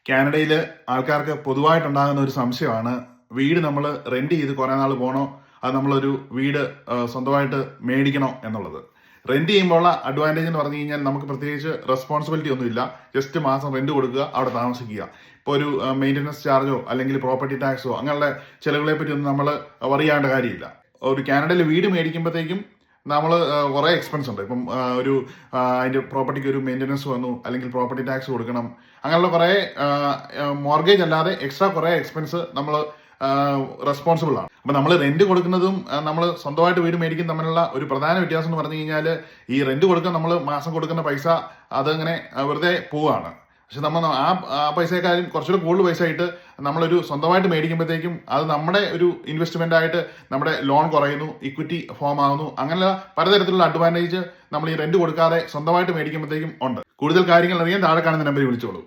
കാനഡയിൽ ആൾക്കാർക്ക് പൊതുവായിട്ടുണ്ടാകുന്ന ഒരു സംശയമാണ് വീട് നമ്മൾ റെന്റ് ചെയ്ത് കുറെ നാൾ പോകണോ അത് നമ്മളൊരു വീട് സ്വന്തമായിട്ട് മേടിക്കണോ എന്നുള്ളത്. റെന്റ് ചെയ്യുമ്പോഴുള്ള അഡ്വാൻറ്റേജ് എന്ന് പറഞ്ഞു കഴിഞ്ഞാൽ നമുക്ക് പ്രത്യേകിച്ച് റെസ്പോൺസിബിലിറ്റി ഒന്നുമില്ല. ജസ്റ്റ് മാസം റെന്റ് കൊടുക്കുക, അവിടെ താമസിക്കുക. ഇപ്പോൾ ഒരു മെയിൻ്റനൻസ് ചാർജോ അല്ലെങ്കിൽ പ്രോപ്പർട്ടി ടാക്സോ അങ്ങനെയുള്ള ചിലവുകളെ പറ്റി ഒന്നും നമ്മൾ വറിയേണ്ട കാര്യമില്ല. ഒരു കാനഡയിൽ വീട് മേടിക്കുമ്പോഴത്തേക്കും നമ്മൾ കുറേ എക്സ്പെൻസ് ഉണ്ട്. ഇപ്പം ഒരു അതിൻ്റെ പ്രോപ്പർട്ടിക്ക് ഒരു മെയിൻ്റനൻസ് വന്നു, അല്ലെങ്കിൽ പ്രോപ്പർട്ടി ടാക്സ് കൊടുക്കണം, അങ്ങനെയുള്ള കുറേ മോർഗേജ് അല്ലാതെ എക്സ്ട്രാ കുറേ എക്സ്പെൻസ് നമ്മൾ റെസ്പോൺസിബിൾ ആണ്. അപ്പം നമ്മൾ റെന്റ് കൊടുക്കുന്നതും നമ്മൾ സ്വന്തമായിട്ട് വീട് മേടിക്കും തമ്മിലുള്ള ഒരു പ്രധാന വ്യത്യാസം എന്ന് പറഞ്ഞു കഴിഞ്ഞാൽ ഈ റെന്റ് കൊടുക്കാൻ നമ്മൾ മാസം കൊടുക്കുന്ന പൈസ അതങ്ങനെ വെറുതെ പോവുകയാണ്. പക്ഷെ നമ്മൾ ആ പൈസയെക്കാളും കുറച്ചുകൂടി കൂടുതൽ പൈസ ആയിട്ട് നമ്മളൊരു സ്വന്തമായിട്ട് മേടിക്കുമ്പോഴത്തേക്കും അത് നമ്മുടെ ഒരു ഇൻവെസ്റ്റ്മെന്റ് ആയിട്ട് നമ്മുടെ ലോൺ കുറയുന്നു, ഇക്വിറ്റി ഫോം ആകുന്നു. അങ്ങനെ പലതരത്തിലുള്ള അഡ്വാൻറ്റേജ് നമ്മൾ ഈ റെന്റ് കൊടുക്കാതെ സ്വന്തമായിട്ട് മേടിക്കുമ്പോഴത്തേക്കും ഉണ്ട്. കൂടുതൽ കാര്യങ്ങൾ അറിയാൻ താഴെ കാണുന്ന നമ്പറിൽ വിളിച്ചോളൂ.